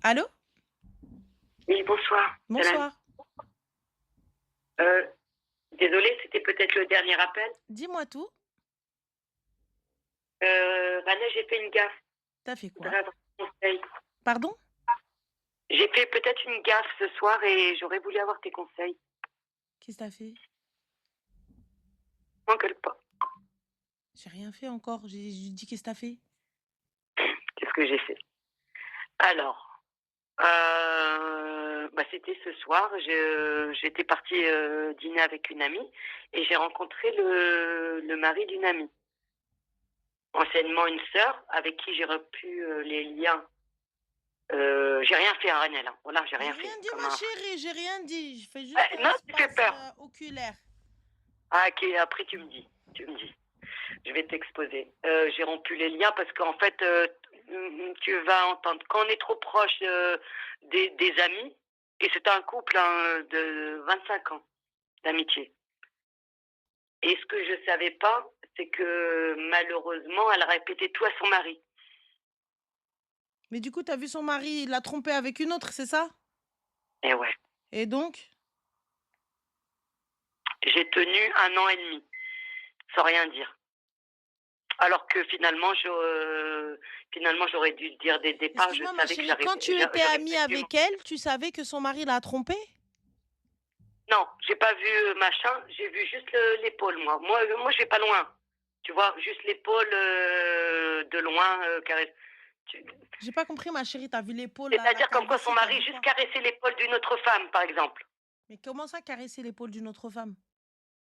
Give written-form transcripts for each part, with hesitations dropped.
Allô? Oui, bonsoir. Salam. Bonsoir. Euh, Désolée, c'était peut-être le dernier appel. Dis-moi tout. Rana, j'ai fait une gaffe. T'as fait Je voudrais quoi? avoir tes conseils. Pardon? J'ai fait peut-être une gaffe ce soir et j'aurais voulu avoir tes conseils. Qu'est-ce que t'as fait? M'engueule pas. J'ai rien fait encore. J'ai dit qu'est-ce que t'as fait? Qu'est-ce que j'ai fait? Alors, c'était ce soir. J'étais partie dîner avec une amie et j'ai rencontré le mari d'une amie. Anciennement une sœur avec qui j'ai rompu les liens. J'ai rien fait à Rennes, hein. Voilà, j'ai J'ai rien rien fait. dit, Comme ma un... chérie. J'ai rien dit. Je fais juste un Non, tu fais espace peur. oculaire. Ah, ok, après tu me dis. Tu me dis. Je vais t'exposer. J'ai rompu les liens parce qu'en fait, tu vas entendre. Quand on est trop proche des amis, et c'est un couple de 25 ans d'amitié. Et ce que je savais pas, c'est que malheureusement, elle répétait tout à son mari. Mais du coup, t'as vu son mari, il l'a trompé avec une autre, c'est ça? Et ouais. Et donc? J'ai tenu 1 an et demi, sans rien dire. Alors que finalement, j'aurais dû le dire dès le départ. Je Excuse-moi, ma savais que chérie, quand tu étais j'aurais amie pas dû. avec elle, tu savais que son mari l'a trompée? Non, j'ai pas vu machin. J'ai vu juste l'épaule, moi. Moi, je vais pas loin. Tu vois, juste l'épaule de loin. J'ai pas compris, ma chérie. T'as vu l'épaule, la C'est-à-dire comme quoi son calvitie, t'as mari vu juste quoi? caressait l'épaule d'une autre femme, par exemple. Mais comment ça, caresser l'épaule d'une autre femme?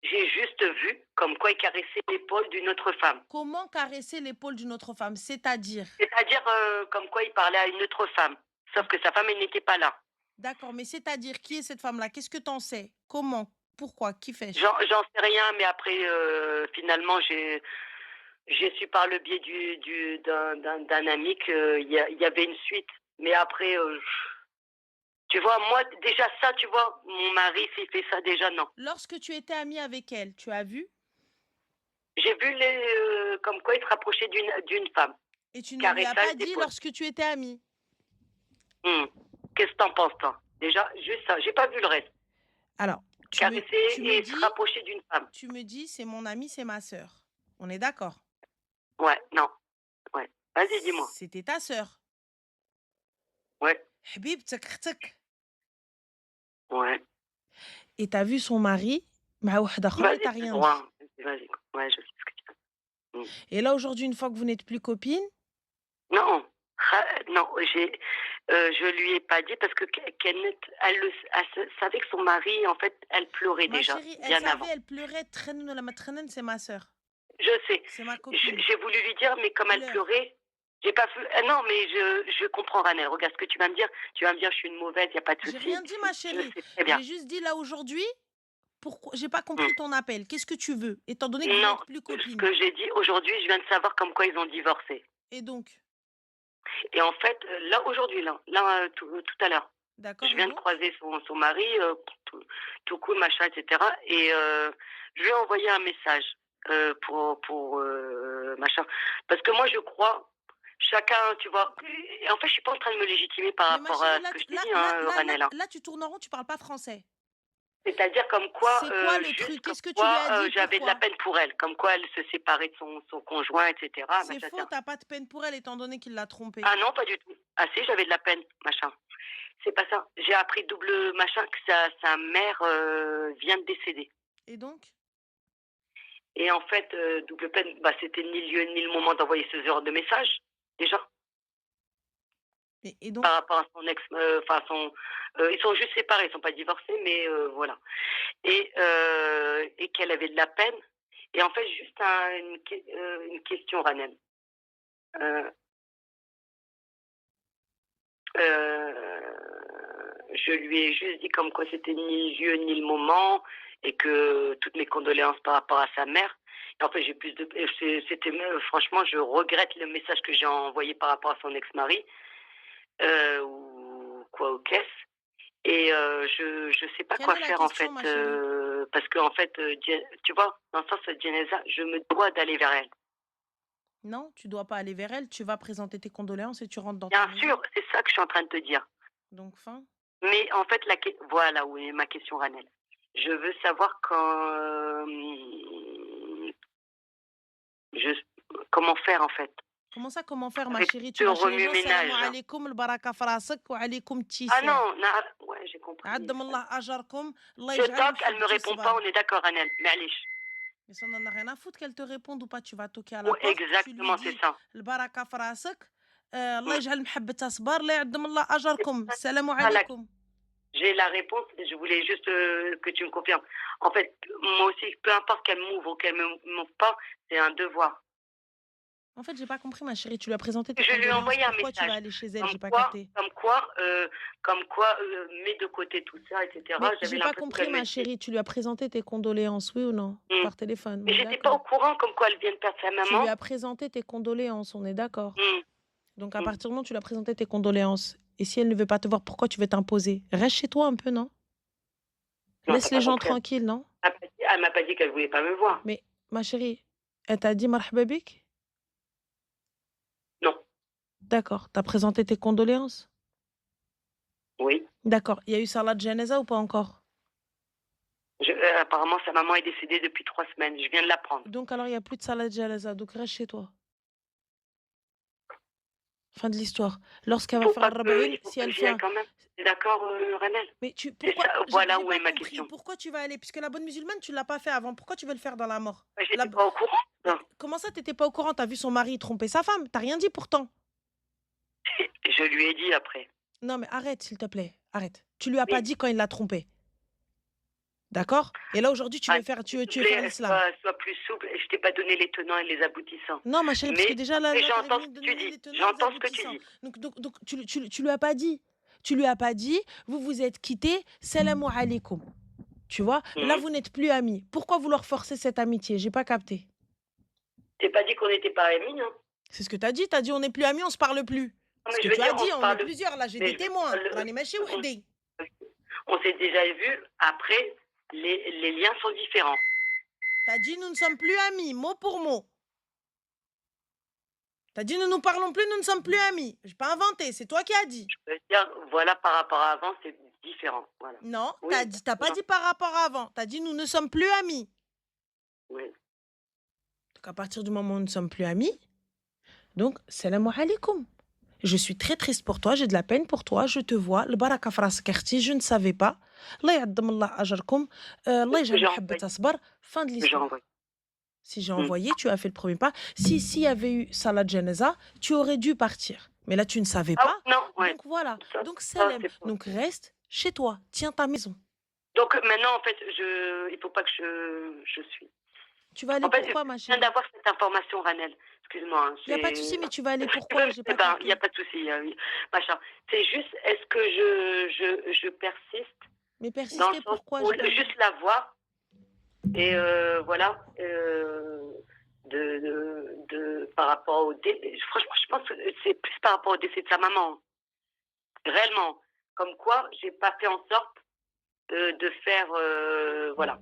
J'ai juste vu comme quoi il caressait l'épaule d'une autre femme. Comment caresser l'épaule d'une autre femme? C'est-à-dire? C'est-à-dire comme quoi il parlait à une autre femme. Sauf que sa femme, elle n'était pas là. D'accord, mais c'est-à-dire qui est cette femme-là? Qu'est-ce que t'en sais? Comment? Pourquoi? Qui fait-je? J'en sais rien, mais après, finalement, j'ai su par le biais d'un ami qu'il y avait une suite. Mais après, tu vois, moi, déjà ça, tu vois, mon mari s'il fait ça, déjà, non. Lorsque tu étais amie avec elle, tu as vu J'ai vu comme quoi il se rapprochait d'une femme. et tu ne lui as pas Caressage dit d'épaule. lorsque tu étais amie. Qu'est-ce que t'en penses, toi? Déjà, juste ça. J'ai pas vu le reste. Alors, Caresser et se rapprocher d'une femme. tu me dis, c'est mon amie, c'est ma sœur. On est d'accord? Ouais, non. Ouais. Vas-y, dis-moi. C'était ta sœur. Ouais. Habib, tsak, tsak. Ouais. Et t'as vu son mari, مع واحدة أخرى et Vas-y, t'as tu le rien dit. droit. Vas-y. Ouais, je sais ce que tu veux. Et là, aujourd'hui, une fois que vous n'êtes plus copines, Non. Non, je lui ai pas dit parce que Kenneth, elle savait que son mari, en fait, elle pleurait ma déjà, chérie, elle bien savait, avant. elle pleurait. Tren la matrenen, c'est ma sœur. Je sais. C'est ma copine. J'ai voulu lui dire, mais comme elle Pleure. pleurait, j'ai pas vu. Non, mais je comprends, Ranel. Regarde ce que tu vas me dire. Tu vas me dire, je suis une mauvaise, il n'y a pas de J'ai souci. rien dit, ma Je chérie. sais très bien. J'ai juste dit là aujourd'hui, pourquoi j'ai pas Hmm. compris ton appel. Qu'est-ce que tu veux, étant donné que vous Non, n'êtes plus ce copines? que j'ai dit aujourd'hui, je viens de savoir comme quoi ils ont divorcé. Et donc? Et en fait, là, aujourd'hui, tout à l'heure, D'accord, je et viens de donc? croiser son mari, tout cool, machin, etc. Et je lui ai envoyé un message pour machin. Parce que moi, je crois, chacun, tu vois. Et en fait, je suis pas en train de me légitimer par Mais ma rapport à chérie, ce là, que je t'ai là, dit, là, hein, là, là, Ranel, hein. là, tu tournes en rond, tu parles pas français. C'est-à-dire comme quoi, C'est quoi le juste truc? comme Qu'est-ce que tu lui quoi, as dit? j'avais de la Pourquoi? peine pour elle, comme quoi elle se séparait de son conjoint, etc. C'est Machin, faux, etc. t'as pas de peine pour elle, étant donné qu'il l'a trompée. Ah non, pas du tout. Ah si, j'avais de la peine, machin. C'est pas ça. J'ai appris double machin que sa mère vient de décéder. Et donc? Et en fait, double peine, bah, c'était ni lieu ni le moment d'envoyer ce genre de message, déjà, Et donc? par rapport à son ex, enfin ils sont juste séparés, ils sont pas divorcés, mais voilà. Et qu'elle avait de la peine. Et en fait, juste une question, Ranem. Euh, je lui ai juste dit comme quoi c'était ni lieu ni le moment et que toutes mes condoléances par rapport à sa mère. Et en fait, j'ai plus de. C'était franchement, je regrette le message que j'ai envoyé par rapport à son ex-mari ou quoi aux caisses. Et je sais pas Quelle quoi est la faire en question, fait ma chérie? parce que en fait, tu vois, dans le sens de Genesa, je me dois d'aller vers elle. Non, tu dois pas aller vers elle, tu vas présenter tes condoléances et tu rentres dans ta Bien maison. sûr, c'est ça que je suis en train de te dire. Donc fin. Mais en fait, voilà où est ma question, Ranel. Je veux savoir je comment faire, en fait? Comment ça, comment faire, ma Avec chérie? Tu ce vas chez les gens, salam remue-ménage. alaikum, le baraka farasek wa alaikum Ah tissé. non, ouais, j'ai compris. Addam Allah ajarkum, Allah Je yaj'al toque, elle me mahabbati répond pas, sbar. on est d'accord, Ranel. معليش. Mais ça n'en a rien à foutre qu'elle te réponde ou pas. Tu vas toquer à la Ouais, porte, tu lui exactement, c'est dis ça. le baraka farasek, Allah Mmh. yaj'al mahabbata sbar, la yaddam Allah C'est ajarkum, pas salam ça la alaikum. j'ai la réponse, je voulais juste, que tu me confirmes. En fait, moi aussi, peu importe qu'elle m'ouvre ou qu'elle me m'ouvre pas, c'est un devoir. En fait, j'ai pas compris, ma chérie. Tu lui as présenté tes Je lui ai condoléances. envoyé un Pourquoi tu vas message aller chez elle? comme J'ai pas quoi capté. comme quoi, heu, comme quoi, mets de côté tout ça et cetera. Mais J'avais j'ai pas l'impression compris, qu'elle me ma dit chérie. Tu lui as présenté tes condoléances, oui ou non? mmh, Par téléphone, on mais est j'étais pas d'accord. au courant comme quoi elle vient de perdre sa Tu lui maman. as présenté tes condoléances, on est d'accord. Mmh, Donc, à mmh. partir du moment où tu lui as présenté tes condoléances, et si elle ne veut pas te voir, pourquoi tu veux t'imposer? Reste chez toi un peu, non? Non, tu Laisse pas les gens compris. tranquilles, non? Elle m'a pas dit qu'elle voulait pas me voir. Mais, ma chérie, elle t'a dit marhaba bik? Non, D'accord. T'as présenté tes condoléances? oui. D'accord. Il y a eu Salat Janeza ou pas encore? Apparemment sa maman est décédée depuis 3 semaines, je viens de l'apprendre. Donc, alors, il n'y a plus de Salat Janeza. Donc, reste chez toi. Fin de l'histoire. Lorsqu'elle va faire Il Raba'in, faut si pas que elle j'y fait aille un. quand même. Tu es d'accord, Ranel? Mais tu. C'est Pourquoi. ça, J'ai voilà j'ai où est pas ma compris. question. Pourquoi tu vas aller? Puisque la bonne musulmane, tu l'as pas fait avant. Pourquoi tu veux le faire dans la mort? Bah, La... j'étais pas au courant, Mais ça. comment ça, t'étais pas au courant? T'as vu son mari tromper sa femme? T'as rien dit pourtant. Je lui ai dit après. Non, mais arrête, s'il te plaît. Arrête. Tu lui as pas Mais dit quand il l'a trompé. D'accord? Et là, aujourd'hui, ah, tu s'il veux, te tu veux faire plaît, l'islam. sois plus souple. Je t'ai pas donné les tenants et les aboutissants. Non, ma chérie, parce que Mais déjà, là, après, là t'arrives j'entends à ce me que tu donner dis. les tenants et les J'entends ce que tu aboutissants. dis. Donc tu lui as pas dit. Tu lui as pas dit, vous vous êtes quittés, salam alaikum. Tu vois? Là, Mhm. vous n'êtes plus amis. Pourquoi vous leur forcez cette amitié? J'ai pas capté. T'ai pas dit qu'on n'était pas amis, hein. C'est ce que tu as dit. Tu as dit, on n'est plus amis, on se parle plus. Non, Ce mais que je veux tu as dire, dit, on se on est parle, plusieurs. Là, j'ai mais des je veux témoins. dire, Rani machi wahdi. on s'est déjà vu. Après, les liens sont différents. Tu as dit, nous ne sommes plus amis, mot pour mot. Tu as dit, nous ne nous parlons plus, nous ne sommes plus amis. Je n'ai pas inventé, c'est toi qui as dit. Je veux dire, voilà, par rapport à avant, c'est différent. Voilà. Non, Oui, t'as pas non, dit par rapport à avant. Tu as dit, nous ne sommes plus amis. oui. Donc, à partir du moment où nous ne sommes plus amis, donc, salam alaikum. Je suis très triste pour toi, j'ai de la peine pour toi, je te vois. Le baraka fras karti, je ne savais pas. Allah yaddam Allah ajarkum. Allah Ce que yaj'al j'ai mahabbat envoyé. asbar. Fin de Que j'ai l'histoire. envoyé. Si j'ai Mm. envoyé, tu as fait le premier pas. Si s'il y avait eu Salat Janeza, tu aurais dû partir. Mais là, tu ne savais Ah pas. non, ouais. Donc voilà. Ça, Donc ça salam. c'est pas. Donc reste chez toi. Tiens ta maison. Donc maintenant, en fait, il faut pas que je suis. Tu vas aller En fait, je pourquoi, ma viens chérie? d'avoir cette information, Ranel. Excuse-moi, hein, Il n'y a pas de souci, c'est. mais tu vas aller Si tu pourquoi? veux, J'ai eh pas ben, il n'y a capté. pas de souci, machin. C'est juste, est-ce que je persiste Mais dans le persister sens pourquoi? où J'ai pas. juste la voir et voilà, par rapport au décès. Franchement, je pense que c'est plus par rapport au décès de sa maman, réellement. Comme quoi, j'ai pas fait en sorte de faire, voilà,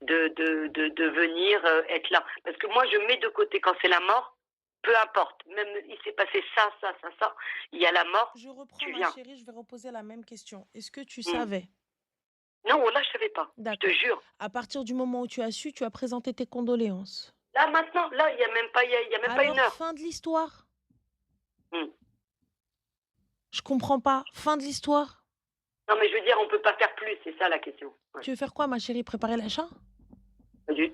de venir être là. Parce que moi, je mets de côté quand c'est la mort, peu importe. Même il s'est passé ça, ça, ça, ça. Il y a la mort, Je reprends, tu ma viens. chérie, je vais reposer la même question. Est-ce que tu Mm. savais? Non, là, je savais pas. Je te D'accord. jure. À partir du moment où tu as su, tu as présenté tes condoléances. Là, maintenant, là, il y a même pas, il y a même pas une Alors, heure. fin de l'histoire. Mm. Je comprends pas. Fin de l'histoire. Non, mais je veux dire, on peut pas faire plus. C'est ça la question. Ouais. Tu veux faire quoi, ma chérie? Préparer l'achat?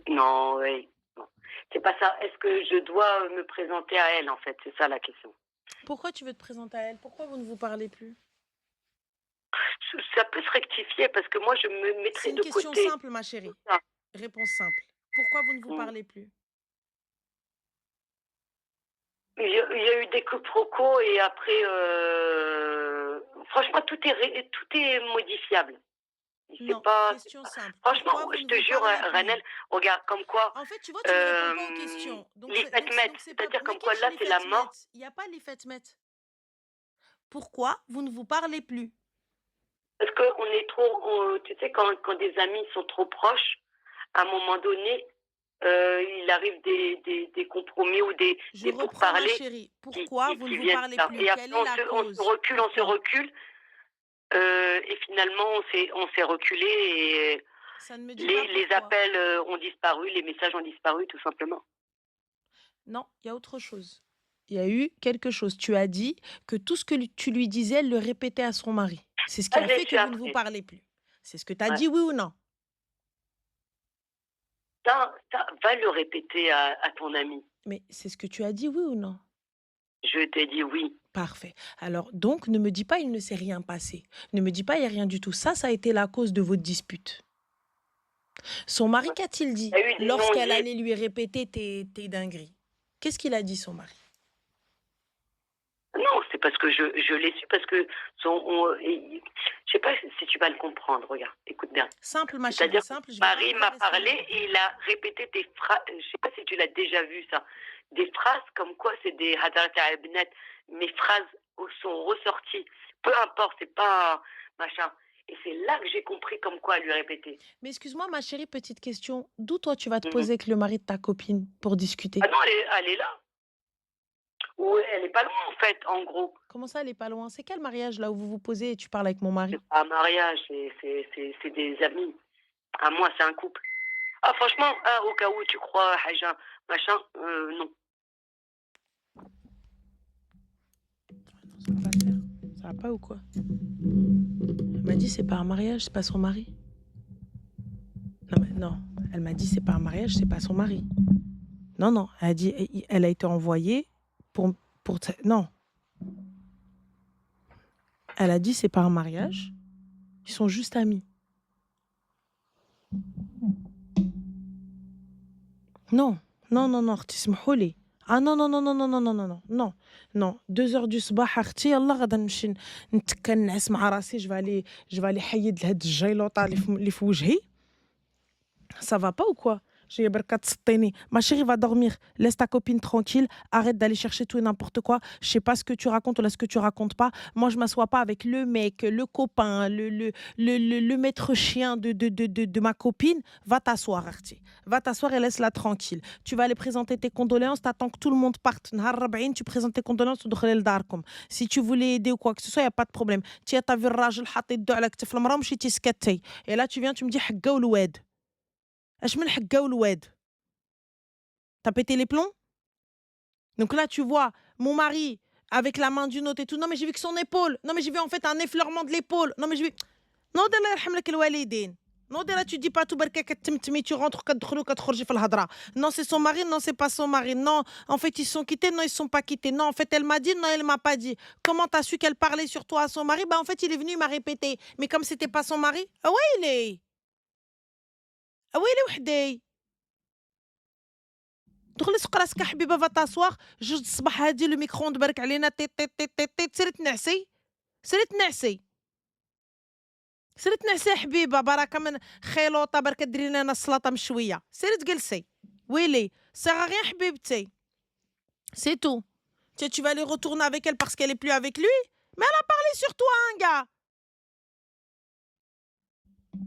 Non, oui. Non. C'est pas ça. Est-ce que je dois me présenter à elle, en fait? C'est ça la question. Pourquoi tu veux te présenter à elle? Pourquoi vous ne vous parlez plus? Ça peut se rectifier parce que moi, je me C'est mettrais une de question côté. simple, ma chérie. Ça. Réponse simple. Pourquoi vous ne vous Mm. parlez plus? Il y a eu des quiproquos et après, franchement, tout est modifiable. Non, Pas, question simple. franchement, Pourquoi vous je ne te vous jure, parlez plus? Ranel, regarde, comme quoi, En fait, tu vois, tu ne réponds pas aux questions. les fêtes mettent, C'est pas. c'est-à-dire Mais comme quoi qu'est-ce que là, les c'est la fêtes mort. mettent? Il n'y a pas les fêtes mettent. Pourquoi vous ne vous parlez plus? Parce qu'on est trop, tu sais, quand des amis sont trop proches, à un moment donné, il arrive des compromis ou Je des reprends, ma pourparlers chérie. Pourquoi vous ne qui vous viennent parlez ça. plus? Et Quelle après, est la on se cause? recule, on se Pourquoi? recule. Et finalement, on s'est reculé et Ça ne me dit pas les pourquoi. appels ont disparu, les messages ont disparu, tout simplement. Non, il y a autre chose. Il y a eu quelque chose. Tu as dit que tout ce que tu lui disais, elle le répétait à son mari. C'est ce qui Ça, a je l'ai fait que su vous ne vous après. parlez plus. C'est ce que tu as Ouais. dit, oui ou non? Ça, va le répéter à ton ami. Mais c'est ce que tu as dit, oui ou non? Je t'ai dit oui. Parfait. Alors, donc, ne me dis pas, il ne s'est rien passé. Ne me dis pas, il n'y a rien du tout. Ça a été la cause de votre dispute. Son mari, qu'a-t-il dit Il y a eu des lorsqu'elle non-dits. allait lui répéter tes dingueries? Qu'est-ce qu'il a dit, son mari? Non, c'est parce que je l'ai su, parce que je sais pas si tu vas le comprendre, regarde, écoute bien. Simple, ma chérie, C'est-à-dire que simple, je vais pas Marie pouvoir m'a rester parlé longtemps. et il a répété des phrases, je sais pas si tu l'as déjà vu ça, des phrases comme quoi c'est des hadarat al-abnat, mes phrases sont ressorties. Peu importe, c'est pas machin. Et c'est là que j'ai compris comme quoi elle lui répétait. Mais excuse-moi, ma chérie, petite question. D'où toi, tu vas te Mhm. poser avec le mari de ta copine pour discuter? Ah non, elle est là. Ou elle est pas loin en fait, en gros. Comment ça, elle est pas loin? C'est quel mariage là où vous vous posez et tu parles avec mon C'est mari? pas un mariage, c'est des amis. À moi, c'est un couple. Ah franchement, ah, au cas où tu crois, Haja, machin, non. Ça va pas le faire. Ça va pas ou quoi? Elle m'a dit c'est pas un mariage, c'est pas son mari. Non, mais non. Elle m'a dit c'est pas un mariage, c'est pas son mari. Non, non. Elle a dit elle a été envoyée pour non. Elle a dit c'est pas un mariage. Ils sont juste amis. Non. Non, non, non. تسمحوا لي. Ah non, non, non, non, non, non, non, non, non, non, non. 2 heures du صباح اختي يلا غادا نمشي نتكا نعس مع راسي je vais aller حيد لهاد الجيلوطه اللي في وجهي. Ça va pas ou quoi? J'ai بركة تسطيني. Ma chérie va dormir. Laisse ta copine tranquille. Arrête d'aller chercher tout et n'importe quoi. Je sais pas ce que tu racontes ou là ce que tu racontes pas. Moi, je m'assois pas avec le mec, le copain, le maître chien de ma copine. Va t'asseoir, Arti. Va t'asseoir et laisse-la tranquille. Tu vas aller présenter tes condoléances. T'attends que tout le monde parte. نهار 40, tu présentes tes condoléances ودخلي لداركم. Si tu voulais aider ou quoi que ce soit, y a pas de problème. T'as vu الراجل حاط يدو على كتف المرأة ومشيتي سكتي. Et là, tu viens, tu me dis حقة والواد. اش من حقة والواد. T'as pété les plombs? Donc là, tu vois mon mari avec la main d'une autre et tout. Non, mais j'ai vu que son épaule. Non, mais j'ai vu en fait un effleurement de l'épaule. Non, mais j'ai vu. Non, الله يرحم لك الوالدين. Non, là, tu dis pas tout بركة كتمتمي, tu rentres كتدخلوا كتخرجي في الهضرة. Non, c'est son mari, non, c'est pas son mari. Non, en fait, ils sont quittés, non, ils sont pas quittés. Non, en fait, elle m'a dit, non, elle m'a pas dit. Comment t'as su qu'elle parlait sur toi à son mari? Bah, en fait, il est venu, il m'a répété. Mais comme c'était pas son mari, ah ouais, il est. Ah ouais, il est وحدي. دخلي سوق راسك حبيبه فا تاسواغ 2 الصباح هادي لو ميكرووند بارك علينا تيت تيت تيت تيت تيت سيري تنعسي سيري تنعسي سيري تنعسي حبيبه بركه من خيلوطه بركه ديري لنا السلطه مشويه سيري تجلسي ويلي سيغ غيان حبيبتي سي تو tu vas aller retourner avec elle parce qu'elle est plus avec lui mais elle a parlé sur toi un gars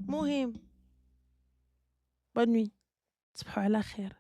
مهم bonne nuit تصبحوا على خير